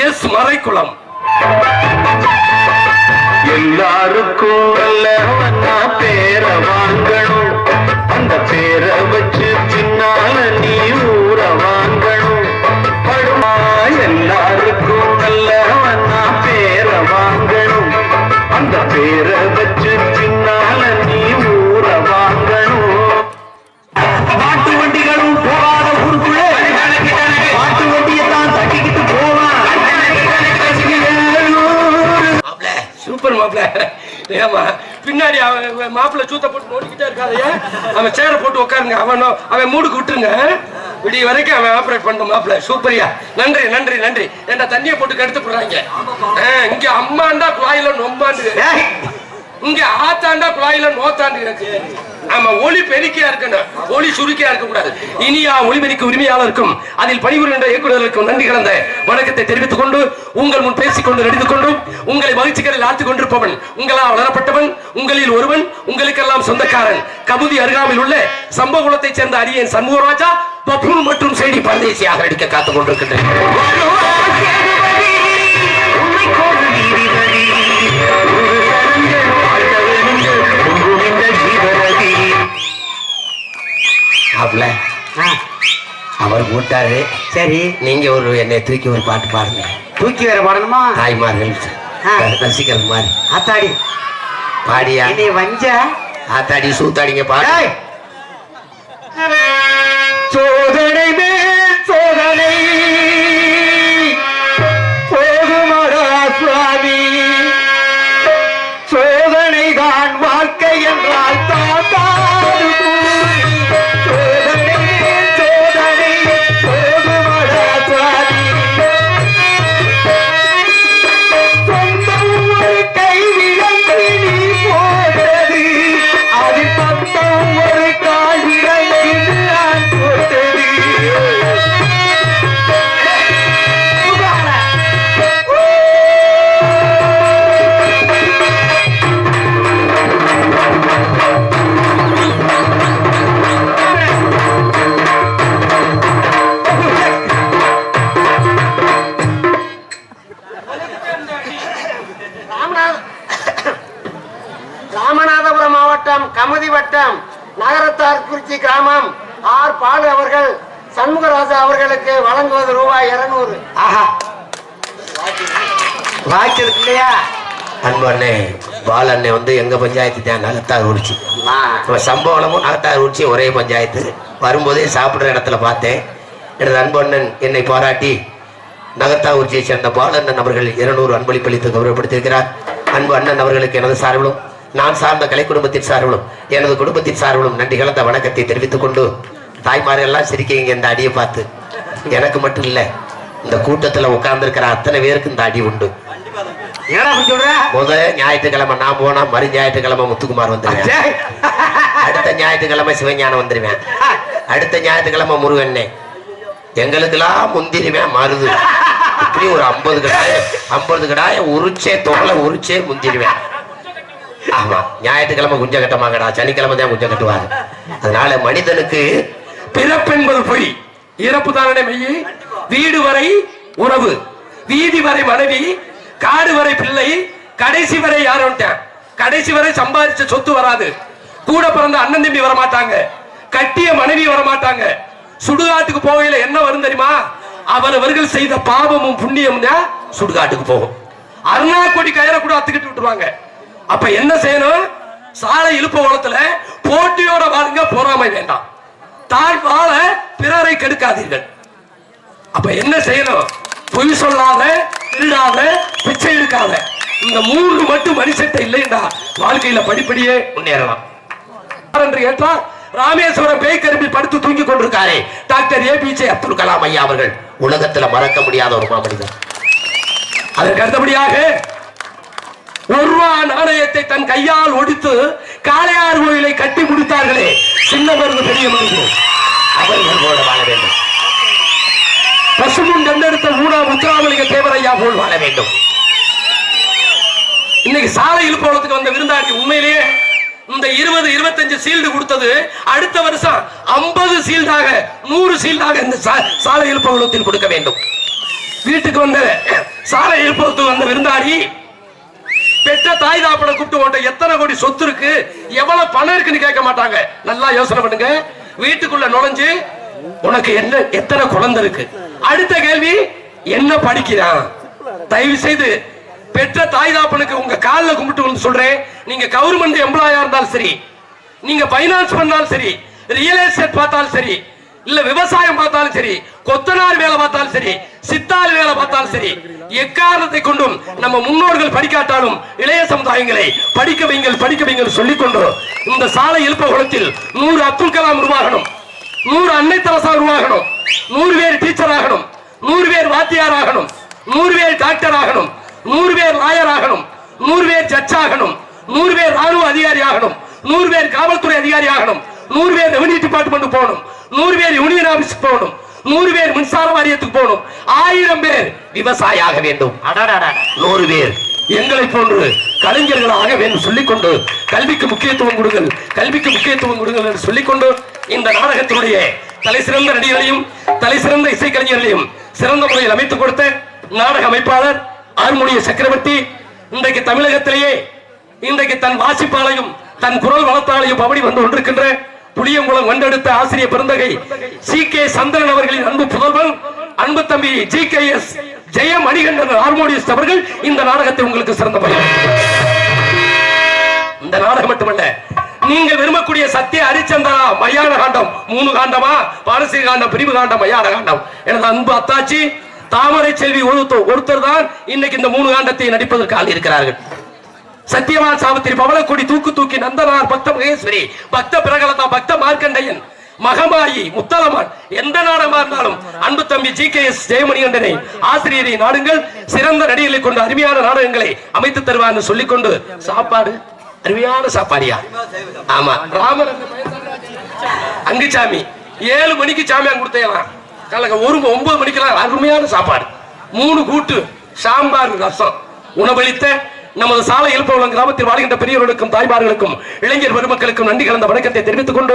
Speaker 1: எஸ் மறைக்குளம்.
Speaker 2: எல்லாருக்கும் நல்லவனா பேர வாங்கணும், அந்த பேரை வச்சு பின்னால நீ ஊர வாங்கணும். படுமா எல்லாருக்கும் நல்லவனா பேர வாங்கணும், அந்த பேரை வச்சு பின்னால நீ ஊர வாங்கணும். பாட்டு வண்டிகளும் போகாத ஊருக்குள்ளே பாட்டு வண்டியை தான் தட்டிக்கிட்டு போவான்.
Speaker 1: சூப்பர் மாப்பிள்ள. ஏமா பின்னாடி அவன் மாப்பிள்ள சூத்த போட்டு நோட்டிக்கிட்டே இருக்காதையா, அவன் சேர போட்டு உட்காருங்க, அவன் மூடுக்கு விட்டுருங்க, விடிய வரைக்கும் அவன் ஆபரேட் பண்ண மாப்பிள்ள. சூப்பரியா, நன்றி நன்றி நன்றி. என்ன தண்ணியை போட்டு கெடுத்து போடுறாங்க. இங்க அம்மாண்டா குழாயில நொம்பாண்டு, இங்க ஆத்தாண்டா குழாயில நோத்தாண்டு இருக்கு. ஆமா, ஒளி பெருக்கியா இருக்கணும், ஒளி சுருக்கியா இருக்க கூடாது. இனியா ஒளிபெருக்க உரிமையாளருக்கும் அதில் பணிபுரிகின்ற இயக்குநர்களுக்கும் நன்றி கலந்த வணக்கத்தை தெரிவித்துக் கொண்டு உங்கள் முன் பேசிக் கொண்டு நடித்துக் கொண்டும் உங்களை மகிழ்ச்சிகளில் ஆழ்த்திக் கொண்டிருப்பவன் உங்களால் வளரப்பட்டவன், உங்களில் ஒருவன், உங்களுக்கெல்லாம் சொந்தக்காரன், கமுதி அருகாமையில் உள்ள சம்பகுளத்தைச் சேர்ந்த அரியன் சண்முகராஜா பப்ளூன் மற்றும் செய்தி பரதேசியாக நடிக்க காத்துக் கொண்டிருக்கின்றேன். அவர் போட்டாரு. சரி, நீங்க ஒரு என்னை தூக்கி ஒரு பாட்டு பாடுங்க. தூக்கி வேற பாடணுமா? தாய்மார்கள் ரசிக்கிறது மாதிரி. ஆத்தாடி பாடியா நீ வஞ்ச ஆத்தாடி சூத்தாடிங்க பாடு. சோதனை மேல் சோதனை போகுமடா சுவாமி, சோதனை தான் வாழ்க்கை என்றால் தாத்தா. ராமநாதபுரம் மாவட்டம் கமுதி வட்டம் நகரத்தார் குறிச்சி கிராமம் ஆர் பாலு அவர்கள் சண்முகராஜா அவர்களுக்கு வழங்குவது ரூபாய் 200. வாய்க்கு இருக்கு இல்லையா? அன்பு அண்ணே பால் அண்ணே வந்து எங்க பஞ்சாயத்து தான் நகரத்தார் உரிச்சி, சம்பவமும் நகரத்தார் உரிச்சி ஒரே பஞ்சாயத்து. வரும்போதே சாப்பிடுற இடத்துல பார்த்தேன். எனது அன்பு அண்ணன் என்னை பாராட்டி நகரத்தார் உரிச்சியை சேர்ந்த பாலண்ணன் அவர்கள் 200 அன்பளிப்பளித்து கௌரவப்படுத்தியிருக்கிறார். அன்பு அண்ணன் அவர்களுக்கு எனது சார்பிலும் நான் சார்ந்த கலை குடும்பத்தின் சார்பிலும் எனது குடும்பத்தின் சார்பிலும் நன்றி கலந்த வணக்கத்தை தெரிவித்துக் கொண்டு, தாய்மார்கள் எல்லாம் சிரிக்கீங்க இந்த அடியை பார்த்து. எனக்கு மட்டும் இல்ல, இந்த கூட்டத்துல உட்கார்ந்து இருக்கிற அத்தனை பேருக்கு இந்த அடி உண்டு. முதல் ஞாயிற்றுக்கிழமை நான் போனா மறு ஞாயிற்றுக்கிழமை முத்துக்குமார் வந்துருவேன், அடுத்த ஞாயிற்றுக்கிழமை சிவஞானம் வந்துருவேன், அடுத்த ஞாயிற்றுக்கிழமை முருகண்ணே, எங்களுக்கெல்லாம் முந்திருவேன் மருது. இப்படி ஒரு 50 கடாயம் உரிச்சே தோலை உரிச்சே முந்திருவேன். ஆமா, ஞாயிற்றுக்கிழமை குஞ்ச கட்டமாங்கடா, சனிக்கிழமை தான் குஞ்ச கட்டுவாங்க. அதனால மனிதனுக்கு பிறப்பு என்பது பொய், இறப்பு தானே மெய்யை. வீடு வரை உறவு, வீதி வரை மனைவி, காடு வரை பிள்ளை, கடைசி வரை யாரும், கடைசி வரை சம்பாதிச்ச சொத்து வராது, கூட பிறந்த அண்ணன் தம்பி வரமாட்டாங்க, கட்டிய மனைவி வரமாட்டாங்க. சுடுகாட்டுக்கு போகையில என்ன வரும் தெரியுமா? அவரவர்கள் செய்த பாவமும் புண்ணியம் தான் சுடுகாட்டுக்கு போகும். அருணா கொடி கயிறை கூட அத்துக்கிட்டு விட்டுருவாங்க. அப்ப என்ன செய்யணும்? சாலை இழுப்ப ஓலத்துல போட்டியோட வாழுங்க, பொறாமை வேண்டாம். தான் வாழ பிறரை கெடுக்காதீர்கள். அப்ப என்ன செய்யணும்? பொய் சொல்லாத, திருடாத, பிச்சை எடுக்காத. இந்த 3 மட்டும் மனுஷத்தை இல்லைண்டா வாழ்க்கையில படிப்படியே முன்னேறலாம் என்று கேட்டால், ராமேஸ்வரம் பேய்கரும்பில் படுத்து தூங்கி கொண்டிருக்காரே டாக்டர் APJ அப்துல் கலாம் ஐயா அவர்கள் உலகத்துல மறக்க முடியாத ஒரு மாமனிதர். அதற்கு அடுத்தபடியாக ₹1 நாணயத்தை தன் கையால் ஒடித்து காளையார் கோயிலை கட்டி முடித்தார்களே சின்ன மருந்து பெரிய மருந்து, அவர்கள் போல வாழ வேண்டும். பசுமுன் கண்டெடுத்த ஊனா முத்துராமலிங்க தேவரையா போல் வாழ வேண்டும். இன்னைக்கு சாலை இழுப்பவளத்துக்கு வந்த விருந்தாளி உண்மையிலேயே இந்த 20-25 சீல்டு கொடுத்தது அடுத்த வருஷம் 50 சீல்டாக 100 சீல்டாக இந்த சாலை இழுப்பவளத்தில் கொடுக்க வேண்டும். வீட்டுக்கு வந்த சாலை இழுப்பவளத்துக்கு வந்த விருந்தாளி பெற்ற தாய் தாப்பனை கூப்பிட்டு ஓட்ட எத்தனை கோடி சொத்து இருக்கு, எவ்வளவு பணம் இருக்குன்னு கேட்க மாட்டாங்க. நல்லா யோசனை பண்ணுங்க. வீட்டுக்குள்ள நுழைஞ்சு உனக்கு என்ன எத்தனை குழந்தை இருக்கு, அடுத்த கேள்வி என்ன படிக்கிறான். தயவு செய்து பெற்ற தாய் தாப்பனுக்கு உங்க காலில் கும்பிட்டு வந்து சொல்றேன், நீங்க கவர்மெண்ட் எம்ப்ளாயா இருந்தாலும் சரி, நீங்க பைனான்ஸ் பண்ணாலும் சரி, ரியல் எஸ்டேட் பார்த்தாலும் சரி, இல்ல விவசாயம் பார்த்தாலும் சரி, கொத்தனார் வேலை பார்த்தாலும் சரி, சித்தாள் வேலை பார்த்தாலும் சரி, எக்காரணத்தை கொண்டும் நம்ம முன்னோர்கள் படிக்காட்டாலும் இளைய சமுதாயங்களை படிக்க வைங்கள் சொல்லிக்கொண்டு இந்த சாலை இழுப்பகுளத்தில் 100 அப்துல் கலாம் உருவாகணும், 100 அன்னை தெரசா உருவாகணும், 100 பேர் டீச்சர் ஆகணும், 100 பேர் வாத்தியார் ஆகணும், 100 பேர் டாக்டர் ஆகணும், 100 பேர் லாயர் ஆகணும், 100 பேர் ஜட்ஜ் ஆகணும், 100 பேர் ராணுவ அதிகாரி ஆகணும், 100 பேர் காவல்துறை அதிகாரி ஆகணும், 100 பேர் ரெவன்யூ டிபார்ட்மெண்ட் போகணும், 100 பேர் யூனியன் ஆபீஸ் போகணும், 100 பேர் மின்சார வாரியத்துக்கு போகணும், 1000 பேர் விவசாயி ஆக வேண்டும், 100 பேர் எங்களை போன்று கலைஞர்களாக வேண்டும் சொல்லிக்கொண்டு கல்விக்கு முக்கியத்துவம் கொடுங்கள் என்று சொல்லிக்கொண்டு இந்த நாடகத்தினுடைய தலை சிறந்த நடிகர்களையும் தலை சிறந்த இசைக்கலைஞர்களையும் சிறந்த முறையில் அமைத்துக் கொடுத்த நாடக அமைப்பாளர் ஆறுமுடிய சக்கரவர்த்தி இன்றைக்கு தமிழகத்திலேயே இன்றைக்கு தன் வாசிப்பாளையும் தன் குரல் வளர்த்தாலையும் பவனி வந்து கொண்டிருக்கின்ற புளியங்குளம் வண்டெடுத்த ஆசிரியர் பெருந்தகை CK சந்திரன் அவர்களின் அன்பு புதல்வன் அன்பு தம்பி GKS ஜெயம் மணிகண்டன் ஹார்மோனியஸ்ட் அவர்கள் இந்த நாடகத்தை உங்களுக்கு சிறந்த பயிர். இந்த நாடகம் மட்டுமல்ல, நீங்கள் விரும்பக்கூடிய சத்திய ஹரிச்சந்திரா மயான காண்டம் 3 காண்டமா, பாரசீக காண்டம், பிரிவு காண்டம், மயான காண்டம், எனது அன்பு அத்தாச்சி தாமரை செல்வி ஒருத்தர் தான் இன்னைக்கு இந்த 3 காண்டத்தை நடிப்பதற்கு ஆள் இருக்கிறார்கள். சத்தியவான் சாவித்திரி, பவளக்குடி, தூக்கி நந்தனார், பக்த மகேஸ்வரி, பக்த பிரகலதா, பக்த மார்க்கண்டையன், மகமாயி, முத்தலமான், எந்த நாடகமா இருந்தாலும் அன்பு தம்பி GKS ஜெயமணிகண்டனை ஆசிரியரை நாடுங்கள். சிறந்த நடிகர்களை கொண்டு அருமையான நாடகங்களை அமைத்து தருவார் சொல்லிக்கொண்டு சாப்பாடு அருமையான சாப்பாடியா. ஆமா, ராமர் அங்குச்சாமி 7 மணிக்கு சாமியான் கொடுத்தேன், 9 மணிக்கெல்லாம் அருமையான சாப்பாடு, 3 கூட்டு, சாம்பார், ரசம் உணவளித்த நமது சாலை இழுப்பவளம் கிராமத்தில் வாழ்கின்ற பெரியவர்களுக்கும் தாய்மார்களுக்கும் இளைஞர் பெருமக்களுக்கும் நன்றி கலந்த வணக்கத்தை தெரிவித்துக் கொண்டு